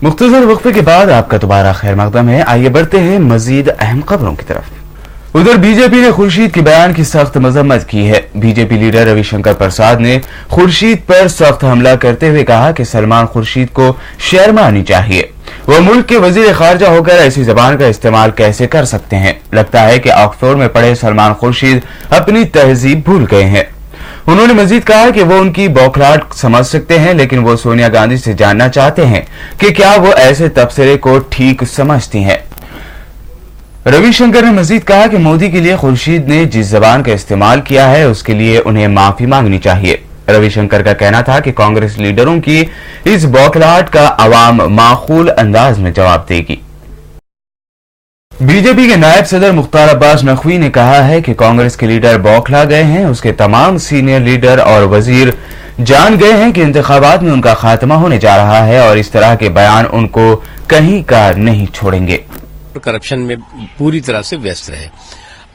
मुख्तसर वक्फे के बाद आपका दोबारा खैर मकदम है। आइए बढ़ते हैं मजीद अहम खबरों की तरफ। उधर बीजेपी ने खुर्शीद के बयान की सख्त मजम्मत की है। बीजेपी लीडर रविशंकर प्रसाद ने खुर्शीद पर सख्त हमला करते हुए कहा कि सलमान खुर्शीद को शर्म आनी चाहिए। वह मुल्क के वजीर खारजा होकर ऐसी जबान का इस्तेमाल कैसे कर सकते हैं। लगता है कि ऑक्सफोर्ड में पढ़े सलमान खुर्शीद अपनी तहजीब भूल गए हैं। उन्होंने मजीद कहा कि वो उनकी बौखलाहट समझ सकते हैं, लेकिन वो सोनिया गांधी से जानना चाहते हैं कि क्या वो ऐसे तबसरे को ठीक समझती हैं। रविशंकर ने मजीद कहा कि मोदी के लिए खुर्शीद ने जिस जबान का इस्तेमाल किया है उसके लिए उन्हें माफी मांगनी चाहिए। रविशंकर का कहना था कि कांग्रेस लीडरों की इस बौखलाहट का अवाम माकूल अंदाज में जवाब देगी। बीजेपी के नायब सदर मुख्तार अब्बास नकवी ने कहा है कि कांग्रेस के लीडर बौखला गए हैं। उसके तमाम सीनियर लीडर और वजीर जान गए हैं कि इंतखाबात में उनका खात्मा होने जा रहा है और इस तरह के बयान उनको कहीं का नहीं छोड़ेंगे। करप्शन में पूरी तरह से व्यस्त रहे।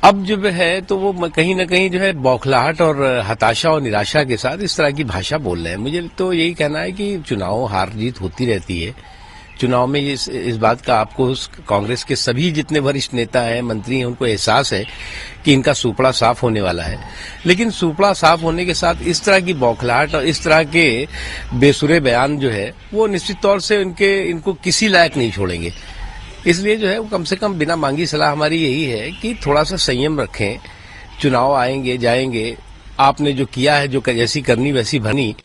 अब जो है तो वो कहीं न कहीं जो है बौखलाहट और हताशा और निराशा के साथ इस तरह की भाषा बोल रहे हैं। मुझे तो यही कहना है कि चुनाव हार जीत होती रहती है। चुनाव में इस बात का आपको कांग्रेस के सभी जितने वरिष्ठ नेता हैं, मंत्री हैं, उनको एहसास है कि इनका सुपड़ा साफ होने वाला है। लेकिन सुपड़ा साफ होने के साथ इस तरह की बौखलाहट और इस तरह के बेसुरे बयान जो है वो निश्चित तौर से इनको किसी लायक नहीं छोड़ेंगे। इसलिए जो है वो कम से कम बिना मांगी सलाह हमारी यही है कि थोड़ा सा संयम रखें। चुनाव आएंगे जाएंगे, आपने जो किया है, जो जैसी करनी वैसी भरनी।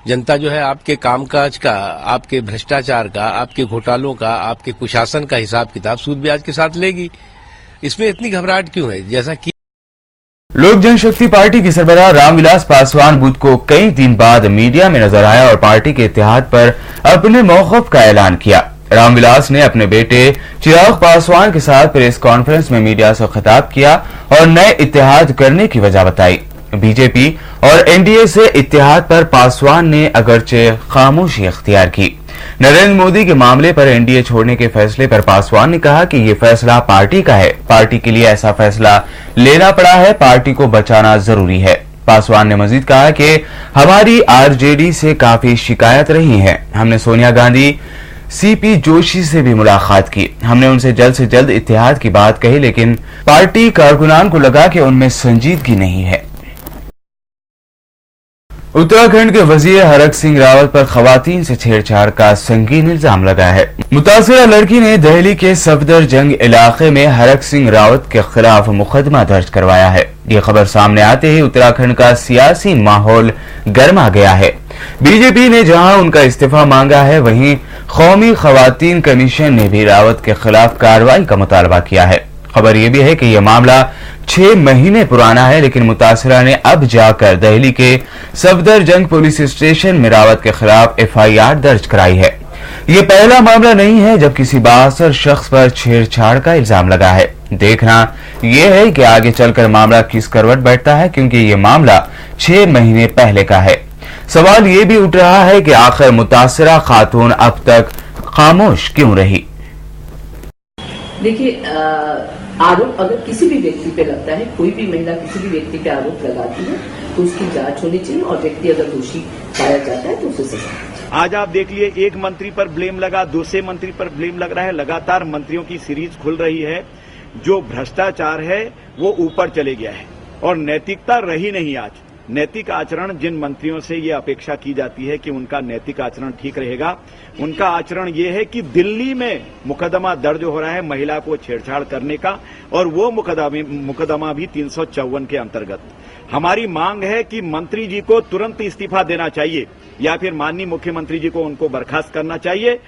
जनता जो है आपके कामकाज का, आपके भ्रष्टाचार का, आपके घोटालों का, आपके कुशासन का हिसाब किताब सूद ब्याज के साथ लेगी। इसमें इतनी घबराहट क्यों है? जैसा कि लोक जनशक्ति पार्टी के सरबराह रामविलास पासवान बुध को कई दिन बाद मीडिया में नजर आया और पार्टी के इत्तेहाद पर अपने मौक़िफ़ का ऐलान किया। रामविलास ने अपने बेटे चिराग पासवान के साथ प्रेस कॉन्फ्रेंस में मीडिया से खिताब किया और नए इत्तेहाद करने की वजह बताई। बीजेपी और एनडीए से इत्तेहाद पर पासवान ने अगरचे खामोशी अख्तियार की। नरेंद्र मोदी के मामले पर एनडीए छोड़ने के फैसले पर पासवान ने कहा कि ये फैसला पार्टी का है। पार्टी के लिए ऐसा फैसला लेना पड़ा है। पार्टी को बचाना जरूरी है। पासवान ने मजीद कहा कि हमारी आरजेडी से काफी शिकायत रही है। हमने सोनिया गांधी, सीपी जोशी से भी मुलाकात की। हमने उनसे जल्द से जल्द इत्तेहाद की बात कही, लेकिन पार्टी कारकुनान को लगा कि उनमें संजीदगी नहीं है। उत्तराखंड के वजीर हरक सिंह रावत पर खवातीन से छेड़छाड़ का संगीन इल्जाम लगा है। मुतासिरा लड़की ने दिल्ली के सफदरजंग इलाके में हरक सिंह रावत के खिलाफ मुकदमा दर्ज करवाया है। ये खबर सामने आते ही उत्तराखंड का सियासी माहौल गर्मा गया है। बीजेपी ने जहां उनका इस्तीफा मांगा है, वहीं कौमी खवातीन कमीशन ने भी रावत के खिलाफ कार्रवाई का मुतालबा किया है। खबर यह भी है कि यह मामला 6 महीने पुराना है, लेकिन मुतासिरा ने अब जाकर दिल्ली के सफदरजंग पुलिस स्टेशन में रावत के खिलाफ एफआईआर दर्ज कराई है। ये पहला मामला नहीं है जब किसी बाअसर शख्स पर छेड़छाड़ का इल्जाम लगा है। देखना यह है कि आगे चलकर मामला किस करवट बैठता है, क्योंकि ये मामला 6 महीने पहले का है। सवाल ये भी उठ रहा है कि आखिर मुतासिरा खातून अब तक खामोश क्यों रही। देखिए, आरोप अगर किसी भी व्यक्ति पे लगता है, कोई भी महिला किसी भी व्यक्ति पे आरोप लगाती है, तो उसकी जांच होनी चाहिए और व्यक्ति अगर दोषी पाया जाता है तो उसे सजा। आज आप देख लिए, एक मंत्री पर ब्लेम लगा, दूसरे मंत्री पर ब्लेम लग रहा है। लगातार मंत्रियों की सीरीज खुल रही है। जो भ्रष्टाचार है वो ऊपर चले गया है और नैतिकता रही नहीं। आज नैतिक आचरण, जिन मंत्रियों से ये अपेक्षा की जाती है कि उनका नैतिक आचरण ठीक रहेगा, उनका आचरण ये है कि दिल्ली में मुकदमा दर्ज हो रहा है महिला को छेड़छाड़ करने का, और वो मुकदमा भी 354 के अंतर्गत। हमारी मांग है कि मंत्री जी को तुरंत इस्तीफा देना चाहिए या फिर माननीय मुख्यमंत्री जी को उनको बर्खास्त करना चाहिए।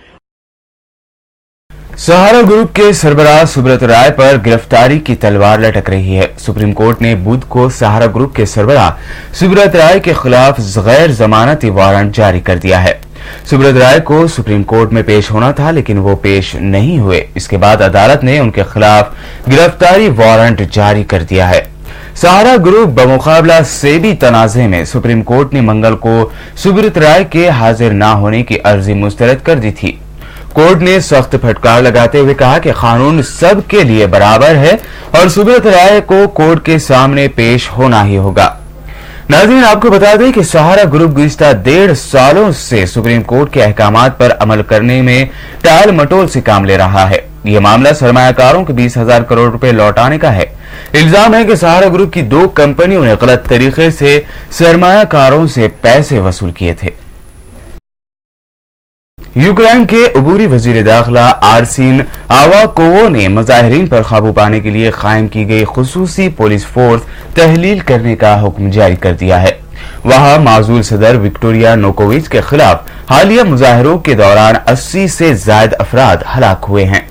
सहारा ग्रुप के सरबराह सुब्रत राय पर गिरफ्तारी की तलवार लटक रही है। सुप्रीम कोर्ट ने बुध को सहारा ग्रुप के सरबराह सुब्रत राय के खिलाफ गैर जमानती वारंट जारी कर दिया है। सुब्रत राय को सुप्रीम कोर्ट में पेश होना था, लेकिन वो पेश नहीं हुए। इसके बाद अदालत ने उनके खिलाफ गिरफ्तारी वारंट जारी कर दिया है। सहारा ग्रुप बमुकाबला सेबी तनाजे में सुप्रीम कोर्ट ने मंगल को सुब्रत राय के हाजिर न होने की अर्जी मुस्तरद कर दी थी। कोर्ट ने सख्त फटकार लगाते हुए कहा कि कानून सबके लिए बराबर है और सुब्रत राय को कोर्ट के सामने पेश होना ही होगा। नाज़रीन, आपको बता दें कि सहारा ग्रुप गुज़िश्ता 1.5 सालों से सुप्रीम कोर्ट के अहकामात पर अमल करने में टाल मटोल से काम ले रहा है। यह मामला सरमायाकारों के 20,000 करोड़ रुपए लौटाने का है। इल्जाम है कि सहारा ग्रुप की 2 कंपनियों ने गलत तरीके से सरमायाकारों से पैसे वसूल किए थे। यूक्रेन के अबूरी वजीर दाखिला आरसीन आवाकोवो ने मुजाहिरीन पर काबू पाने के लिए कायम की गई खुसूसी पुलिस फोर्स तहलील करने का हुक्म जारी कर दिया है। वहां माजूल सदर विक्टोरिया नोकोविच के खिलाफ हालिया मुजाहरों के दौरान 80 से ज्यादा अफराद हलाक हुए हैं।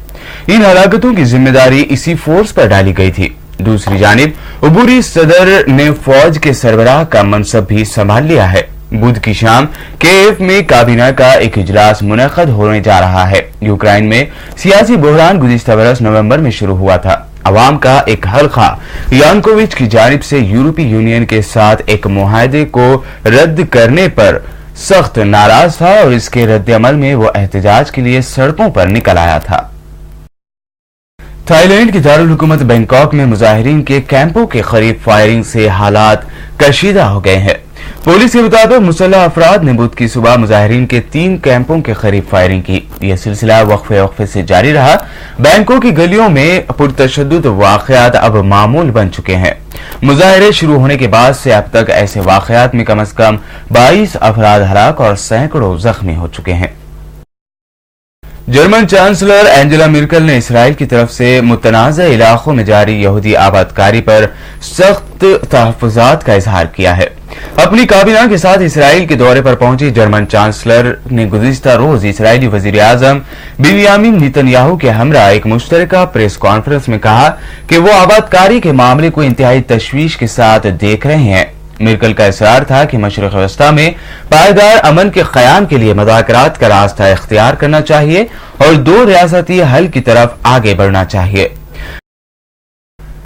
इन हलाकतों की जिम्मेदारी इसी फोर्स पर डाली गई थी। दूसरी जानिब अबूरी सदर ने फौज के सरबराह का मनसब भी संभाल लिया है। बुध की शाम केएफ में काबीना का एक इजलास मुनक्कद होने जा रहा है। यूक्रेन में सियासी बहरान गुज़िश्ता बरस नवंबर में शुरू हुआ था। अवाम का एक हल्का यानुकोविच की जानिब से यूरोपीय यूनियन के साथ एक मुआहदे को रद्द करने पर सख्त नाराज था और इसके रद्द-ए-अमल में वो एहतजाज के लिए सड़कों पर निकल आया था। थाईलैंड की दारुल हुकूमत बैंकॉक में मुजाहिरीन के कैंपों के करीब फायरिंग से हालात कशीदा हो गए हैं। पुलिस के मुताबिक मुसल्लह अफराद ने बुध की सुबह मुजाहिरीन के 3 कैंपों के करीब फायरिंग की। यह सिलसिला वक्फे से जारी रहा। बैंकों की गलियों में पुरतशद्दुद वाकयात अब मामूल बन चुके हैं। मुजाहिरे शुरू होने के बाद से अब तक ऐसे वाकयात में कम से कम 22 अफराद हलाक और सैकड़ों जख्मी हो चुके हैं। जर्मन चांसलर एंजेला मर्केल ने इसराइल की तरफ से मुतनाज़ा इलाकों में जारी यहूदी आबादकारी पर सख्त तहफ़्फ़ुज़ात का इजहार किया है। अपनी काबीना के साथ इसराइल के दौरे पर पहुंची जर्मन चांसलर ने गुज़िश्ता रोज इसराइली वज़ीर आज़म बिन्यामिन नेतन्याहू के हमरा एक मुश्तरका प्रेस कॉन्फ्रेंस में कहा कि वो आबादकारी के मामले को इंतहाई तशवीश के साथ देख रहे हैं। मर्केल का इसरार था कि मशरिक़ वस्ता में पायदार अमन के क़याम के लिए मुज़ाकरात का रास्ता इख्तियार करना चाहिए और 2 रियासती हल की तरफ आगे बढ़ना चाहिए।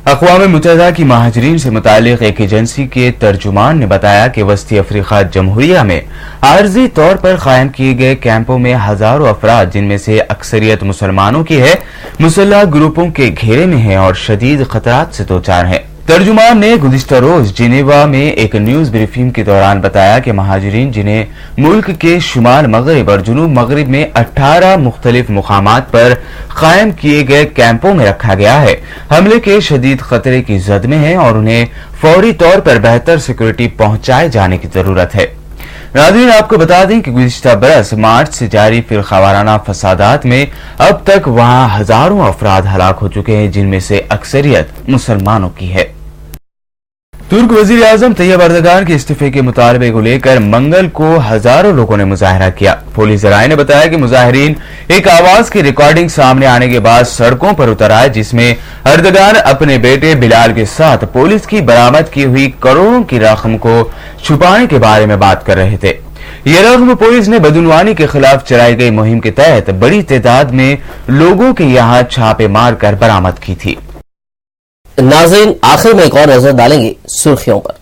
अक़वाम मुत्तहिदा की महाजरीन से मुतालिक एक एजेंसी के तर्जुमान ने बताया कि वस्ती अफ्रीका जमहूरिया में आर्जी तौर पर कायम किए गए कैंपों में हजारों अफराद, जिनमें से अक्सरियत मुसलमानों की है, मुसल्लह ग्रुपों के घेरे में है और शदीद खतरात से दो चार हैं। तर्जुमान ने गुज़िश्ता रोज जिनेवा में एक न्यूज ब्रीफिंग के दौरान बताया कि महाजरीन, जिन्हें मुल्क के शुमाल मगरिब और जुनूब मगरिब में 18 मुख्तलिफ मुकामात पर कायम किए गए कैंपों में रखा गया है, हमले के शदीद खतरे की जद में है और उन्हें फौरी तौर पर बेहतर सिक्योरिटी पहुंचाए जाने की जरूरत है। नाज़रीन, आपको बता दें कि गुज़िश्ता बरस मार्च से जारी फिरकावाराना फसादात में अब तक वहां हजारों अफराद हलाक हो चुके हैं, जिनमें से अक्सरियत मुसलमानों की है। तुर्क वजीर आजम तैयब अर्दगान के इस्तीफे के मुतालबे को लेकर मंगल को हजारों लोगों ने मुजाहरा किया। पुलिस जराये ने बताया कि मुजाहिरीन एक आवाज की रिकॉर्डिंग सामने आने के बाद सड़कों पर उतर आए, जिसमें अर्दगान अपने बेटे बिलाल के साथ पुलिस की बरामद की हुई करोड़ों की रकम को छुपाने के बारे में बात कर रहे थे। ये रकम पुलिस ने बदनवानी के खिलाफ चलाई गई मुहिम के तहत बड़ी तादाद में लोगों के यहाँ छापे मार कर बरामद की थी। नाज़रीन, आखिर में एक और नजर डालेंगे सुर्खियों पर।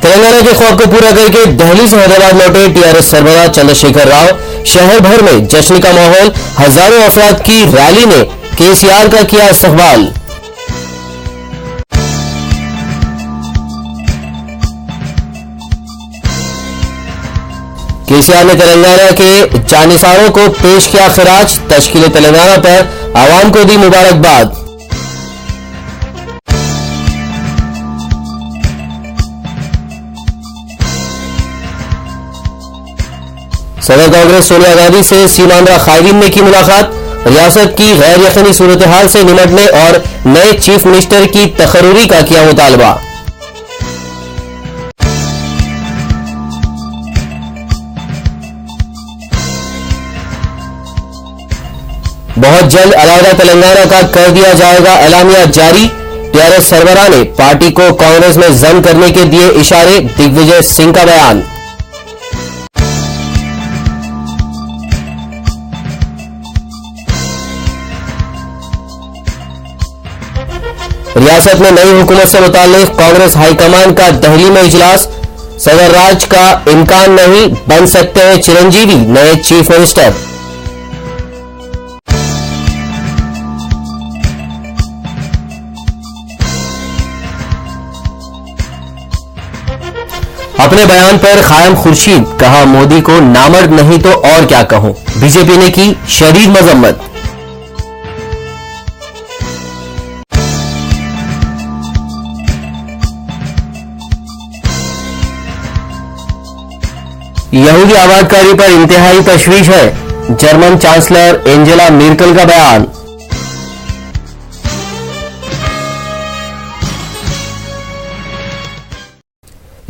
तेलंगाना के ख्वाब को पूरा करके दिल्ली से हैदराबाद लौटे टीआरएस सरबराह चंद्रशेखर राव। शहर भर में जश्न का माहौल, हजारों अफराद की रैली ने केसीआर का किया इस्तकबाल। केसीआर ने तेलंगाना के जानिसारों को पेश किया खिराज। तश्कील तेलंगाना पर आवाम को दी मुबारकबाद। सदर कांग्रेस सोनिया गांधी से सीमांध्रा कायदीन ने की मुलाकात। रियासत की गैर यकीनी सूरत हाल से निपटने और नए चीफ मिनिस्टर की तकर्रुरी का किया मुतालबा। बहुत जल्द अलहदा तेलंगाना का कर दिया जाएगा एलामिया जारी। टीआरएस सरबराह ने पार्टी को कांग्रेस में जम करने के दिए इशारे। दिग्विजय सिंह का बयान। रियासत में नई हुकूमत से मुताल्लिक कांग्रेस हाईकमान का दिल्ली में इजलास। सदर राज का इम्कान नहीं, बन सकते हैं चिरंजीवी नए चीफ मिनिस्टर। अपने बयान पर कायम खुर्शीद, कहा मोदी को नामर्द नहीं तो और क्या कहूं। बीजेपी ने की शदीद मजम्मत। यहूदी आबादकारी पर इंतहाई तशवीश है, जर्मन चांसलर एंजेला मेर्केल का बयान।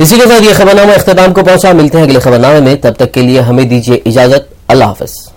इसी के साथ ये खबरनामा इख्तिताम को पहुंचा। मिलते हैं अगले खबरनामे में, तब तक के लिए हमें दीजिए इजाजत। अल्लाह हाफिज।